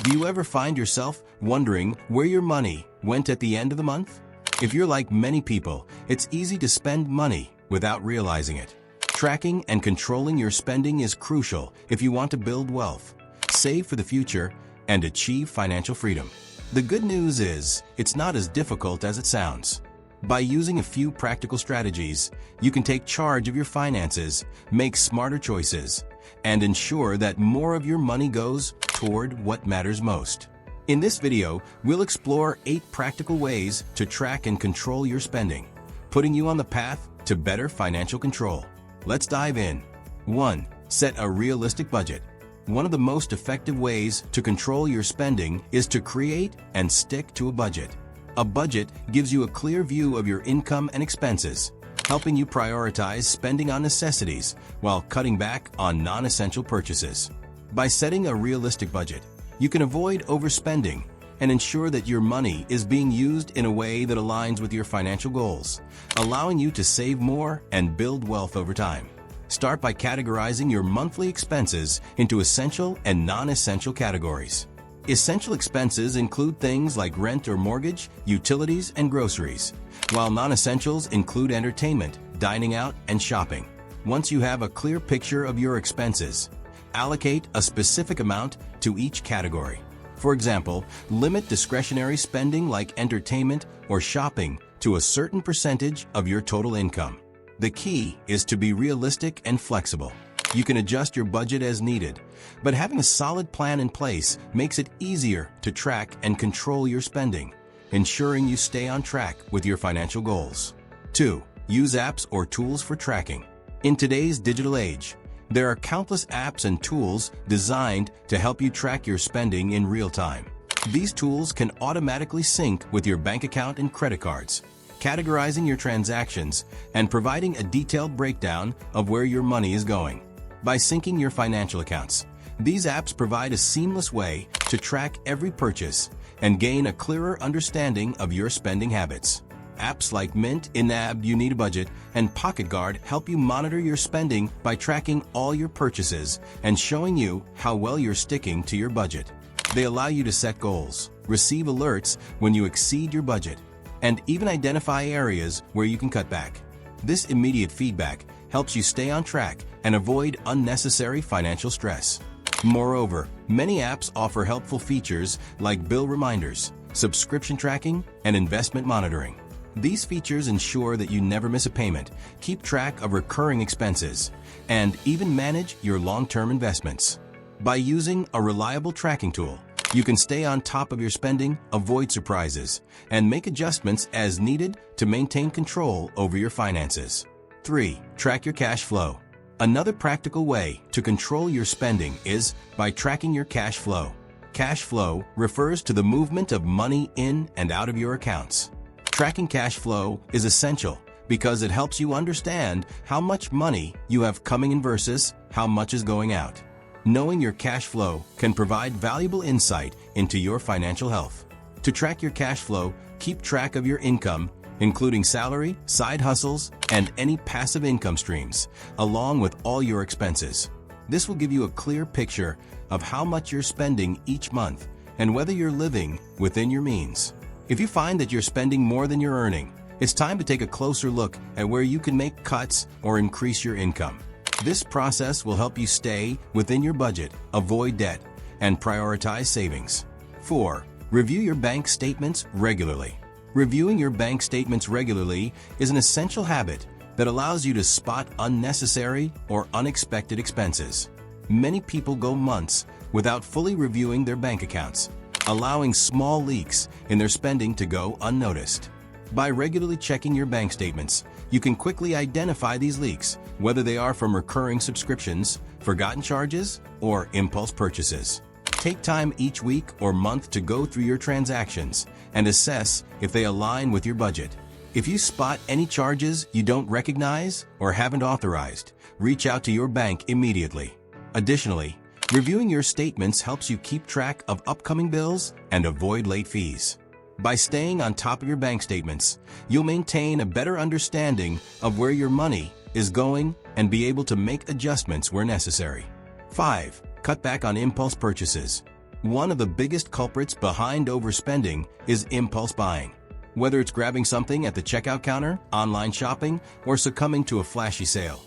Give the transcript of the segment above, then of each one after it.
Do you ever find yourself wondering where your money went at the end of the month? If you're like many people, it's easy to spend money without realizing it. Tracking and controlling your spending is crucial if you want to build wealth, save for the future, and achieve financial freedom. The good news is, it's not as difficult as it sounds. By using a few practical strategies, you can take charge of your finances, make smarter choices, and ensure that more of your money goes toward what matters most. In this video, we'll explore 8 practical ways to track and control your spending, putting you on the path to better financial control. Let's dive in. 1. Set a realistic budget. One of the most effective ways to control your spending is to create and stick to a budget. A budget gives you a clear view of your income and expenses, helping you prioritize spending on necessities while cutting back on non-essential purchases. By setting a realistic budget, you can avoid overspending and ensure that your money is being used in a way that aligns with your financial goals, allowing you to save more and build wealth over time. Start by categorizing your monthly expenses into essential and non-essential categories. Essential expenses include things like rent or mortgage, utilities, and groceries, while non-essentials include entertainment, dining out, and shopping. Once you have a clear picture of your expenses, allocate a specific amount to each category. For example, limit discretionary spending like entertainment or shopping to a certain percentage of your total income. The key is to be realistic and flexible. You can adjust your budget as needed, but having a solid plan in place makes it easier to track and control your spending, ensuring you stay on track with your financial goals. 2. Use apps or tools for tracking. In today's digital age, there are countless apps and tools designed to help you track your spending in real time. These tools can automatically sync with your bank account and credit cards, categorizing your transactions and providing a detailed breakdown of where your money is going. By syncing your financial accounts, these apps provide a seamless way to track every purchase and gain a clearer understanding of your spending habits. Apps like Mint, Inab, You Need a Budget, and Pocket Guard help you monitor your spending by tracking all your purchases and showing you how well you're sticking to your budget. They allow you to set goals, receive alerts when you exceed your budget, and even identify areas where you can cut back. This immediate feedback helps you stay on track and avoid unnecessary financial stress. Moreover, many apps offer helpful features like bill reminders, subscription tracking, and investment monitoring. These features ensure that you never miss a payment, keep track of recurring expenses, and even manage your long-term investments. By using a reliable tracking tool, you can stay on top of your spending, avoid surprises, and make adjustments as needed to maintain control over your finances. 3. Track your cash flow. Another practical way to control your spending is by tracking your cash flow. Cash flow refers to the movement of money in and out of your accounts. Tracking cash flow is essential because it helps you understand how much money you have coming in versus how much is going out. Knowing your cash flow can provide valuable insight into your financial health. To track your cash flow, keep track of your income, including salary, side hustles, and any passive income streams, along with all your expenses. This will give you a clear picture of how much you're spending each month and whether you're living within your means. If you find that you're spending more than you're earning, it's time to take a closer look at where you can make cuts or increase your income. This process will help you stay within your budget, avoid debt, and prioritize savings. 4. Review your bank statements regularly. Reviewing your bank statements regularly is an essential habit that allows you to spot unnecessary or unexpected expenses. Many people go months without fully reviewing their bank accounts, allowing small leaks in their spending to go unnoticed. By regularly checking your bank statements, you can quickly identify these leaks, whether they are from recurring subscriptions, forgotten charges, or impulse purchases. Take time each week or month to go through your transactions and assess if they align with your budget. If you spot any charges you don't recognize or haven't authorized, reach out to your bank immediately. Additionally, reviewing your statements helps you keep track of upcoming bills and avoid late fees. By staying on top of your bank statements, you'll maintain a better understanding of where your money is going and be able to make adjustments where necessary. 5. Cut back on impulse purchases. One of the biggest culprits behind overspending is impulse buying. Whether it's grabbing something at the checkout counter, online shopping, or succumbing to a flashy sale,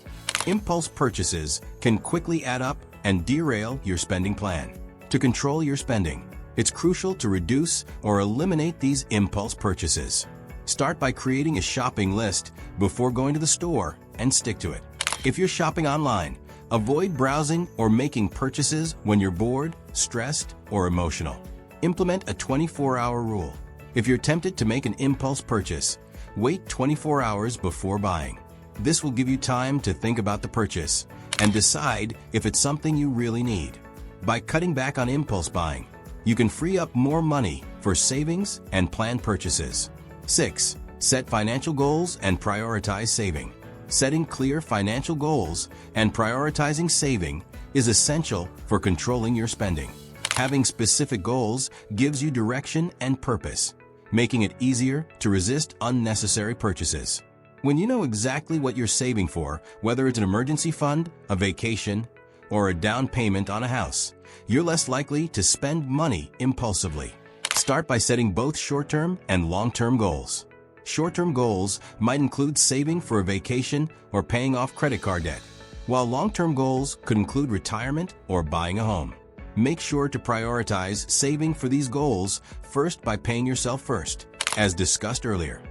impulse purchases can quickly add up and derail your spending plan. To control your spending, it's crucial to reduce or eliminate these impulse purchases. Start by creating a shopping list before going to the store and stick to it. If you're shopping online, avoid browsing or making purchases when you're bored, stressed, or emotional. Implement a 24-hour rule. If you're tempted to make an impulse purchase, wait 24 hours before buying. This will give you time to think about the purchase and decide if it's something you really need. By cutting back on impulse buying, you can free up more money for savings and planned purchases. 6. Set financial goals and prioritize saving. Setting clear financial goals and prioritizing saving is essential for controlling your spending. Having specific goals gives you direction and purpose, making it easier to resist unnecessary purchases. When you know exactly what you're saving for, whether it's an emergency fund, a vacation, or a down payment on a house, you're less likely to spend money impulsively. Start by setting both short-term and long-term goals. Short-term goals might include saving for a vacation or paying off credit card debt, while long-term goals could include retirement or buying a home. Make sure to prioritize saving for these goals first by paying yourself first, as discussed earlier.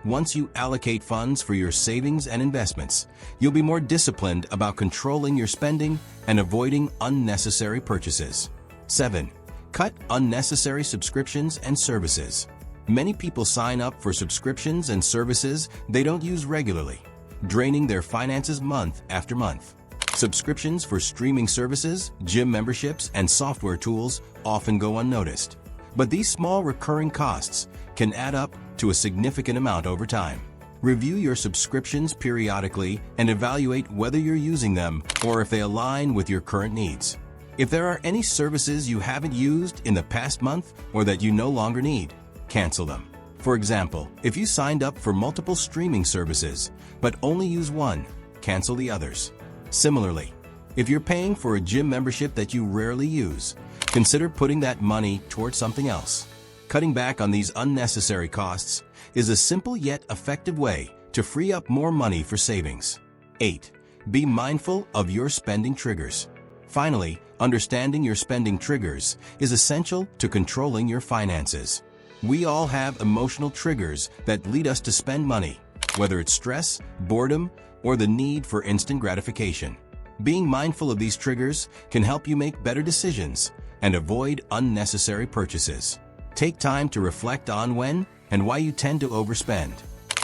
Once you allocate funds for your savings and investments, you'll be more disciplined about controlling your spending and avoiding unnecessary purchases. 7. Cut unnecessary subscriptions and services. Many people sign up for subscriptions and services they don't use regularly, draining their finances month after month. Subscriptions for streaming services, gym memberships, and software tools often go unnoticed. But these small recurring costs can add up to a significant amount over time. Review your subscriptions periodically and evaluate whether you're using them or if they align with your current needs. If there are any services you haven't used in the past month or that you no longer need, cancel them. For example, if you signed up for multiple streaming services but only use one, cancel the others. Similarly, if you're paying for a gym membership that you rarely use, consider putting that money towards something else. Cutting back on these unnecessary costs is a simple yet effective way to free up more money for savings. 8. Be mindful of your spending triggers. Finally, understanding your spending triggers is essential to controlling your finances. We all have emotional triggers that lead us to spend money, whether it's stress, boredom, or the need for instant gratification. Being mindful of these triggers can help you make better decisions and avoid unnecessary purchases. Take time to reflect on when and why you tend to overspend.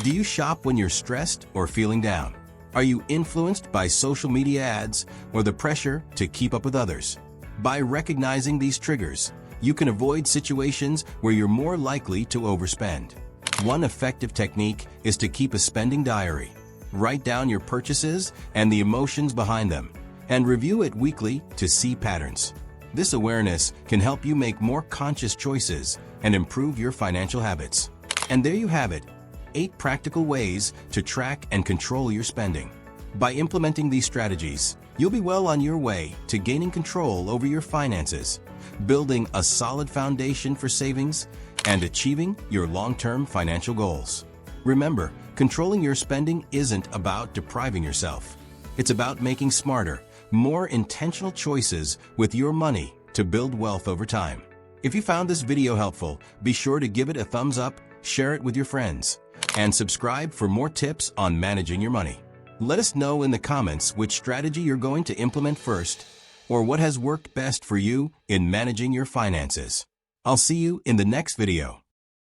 Do you shop when you're stressed or feeling down? Are you influenced by social media ads or the pressure to keep up with others? By recognizing these triggers, you can avoid situations where you're more likely to overspend. One effective technique is to keep a spending diary. Write down your purchases and the emotions behind them, and review it weekly to see patterns. This awareness can help you make more conscious choices and improve your financial habits. And there you have it, 8 practical ways to track and control your spending. By implementing these strategies, you'll be well on your way to gaining control over your finances, building a solid foundation for savings, and achieving your long-term financial goals. Remember, controlling your spending isn't about depriving yourself. It's about making smarter, more intentional choices with your money to build wealth over time. If you found this video helpful, be sure to give it a thumbs up, share it with your friends, and subscribe for more tips on managing your money. Let us know in the comments which strategy you're going to implement first, or what has worked best for you in managing your finances. I'll see you in the next video.